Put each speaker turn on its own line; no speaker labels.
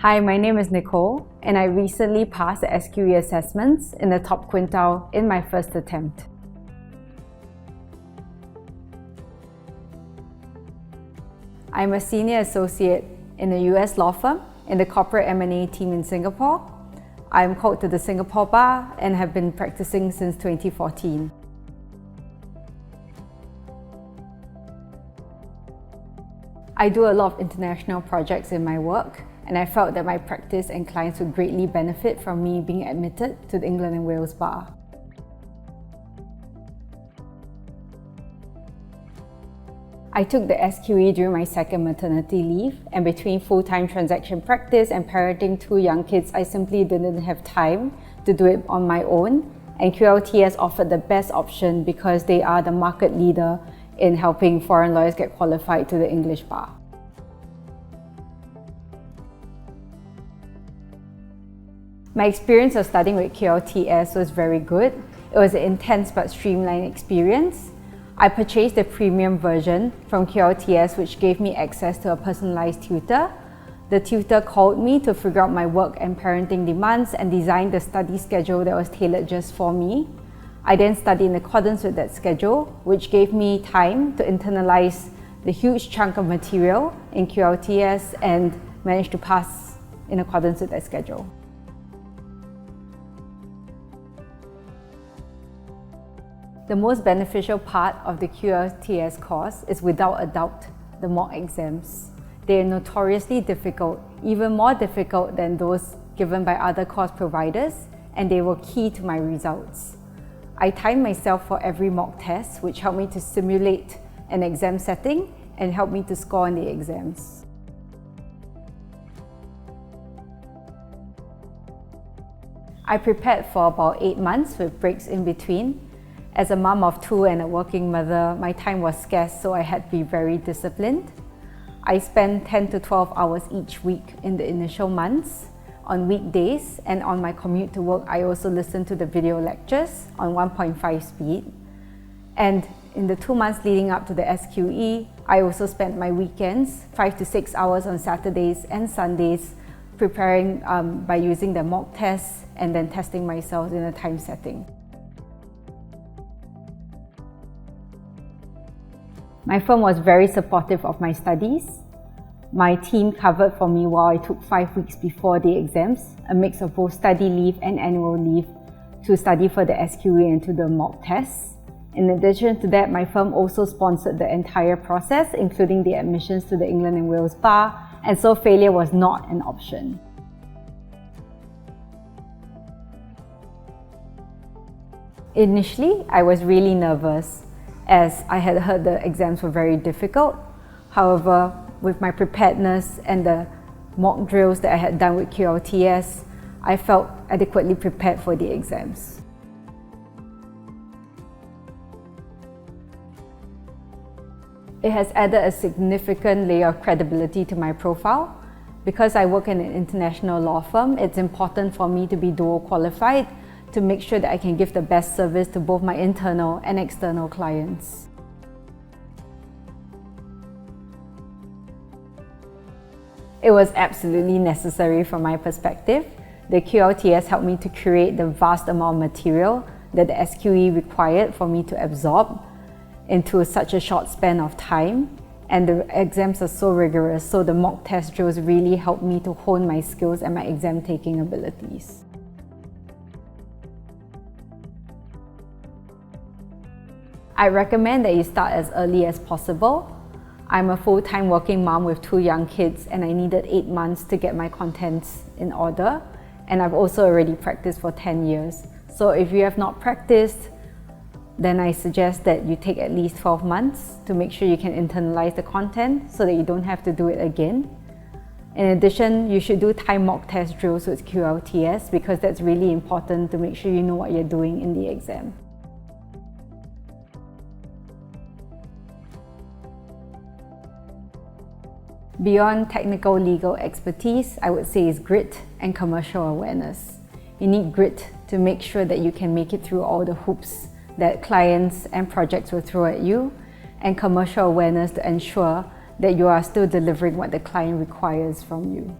Hi, my name is Nicole, and I recently passed the SQE assessments in the top quintile in my first attempt. I'm a senior associate in a US law firm in the corporate M&A team in Singapore. I'm called to the Singapore Bar and have been practicing since 2014. I do a lot of international projects in my work, and I felt that my practice and clients would greatly benefit from me being admitted to the England and Wales Bar. I took the SQE during my second maternity leave, and between full-time transaction practice and parenting two young kids, I simply didn't have time to do it on my own, and QLTS offered the best option because they are the market leader in helping foreign lawyers get qualified to the English Bar. My experience of studying with QLTS was very good. It was an intense but streamlined experience. I purchased the premium version from QLTS, which gave me access to a personalized tutor. The tutor called me to figure out my work and parenting demands and designed the study schedule that was tailored just for me. I then studied in accordance with that schedule, which gave me time to internalize the huge chunk of material in QLTS and managed to pass in accordance with that schedule. The most beneficial part of the QLTS course is without a doubt the mock exams. They are notoriously difficult, even more difficult than those given by other course providers, and they were key to my results. I timed myself for every mock test, which helped me to simulate an exam setting and helped me to score on the exams. I prepared for about 8 months with breaks in between. As a mom of two and a working mother, my time was scarce, so I had to be very disciplined. I spent 10 to 12 hours each week in the initial months on weekdays, and on my commute to work, I also listened to the video lectures on 1.5 speed. And in the 2 months leading up to the SQE, I also spent my weekends, 5 to 6 hours on Saturdays and Sundays, preparing by using the mock tests and then testing myself in a time setting. My firm was very supportive of my studies. My team covered for me while I took 5 weeks before the exams, a mix of both study leave and annual leave to study for the SQE and to the mock tests. In addition to that, my firm also sponsored the entire process, including the admissions to the England and Wales Bar, and so failure was not an option. Initially, I was really nervous, as I had heard the exams were very difficult. However, with my preparedness and the mock drills that I had done with QLTS, I felt adequately prepared for the exams. It has added a significant layer of credibility to my profile. Because I work in an international law firm, it's important for me to be dual qualified to make sure that I can give the best service to both my internal and external clients. It was absolutely necessary from my perspective. The QLTS helped me to create the vast amount of material that the SQE required for me to absorb into such a short span of time. And the exams are so rigorous, so the mock test drills really helped me to hone my skills and my exam taking abilities. I recommend that you start as early as possible. I'm a full-time working mom with 2 young kids, and I needed 8 months to get my contents in order. And I've also already practiced for 10 years. So if you have not practiced, then I suggest that you take at least 12 months to make sure you can internalize the content so that you don't have to do it again. In addition, you should do time mock test drills with QLTS because that's really important to make sure you know what you're doing in the exam. Beyond technical legal expertise, I would say is grit and commercial awareness. You need grit to make sure that you can make it through all the hoops that clients and projects will throw at you, and commercial awareness to ensure that you are still delivering what the client requires from you.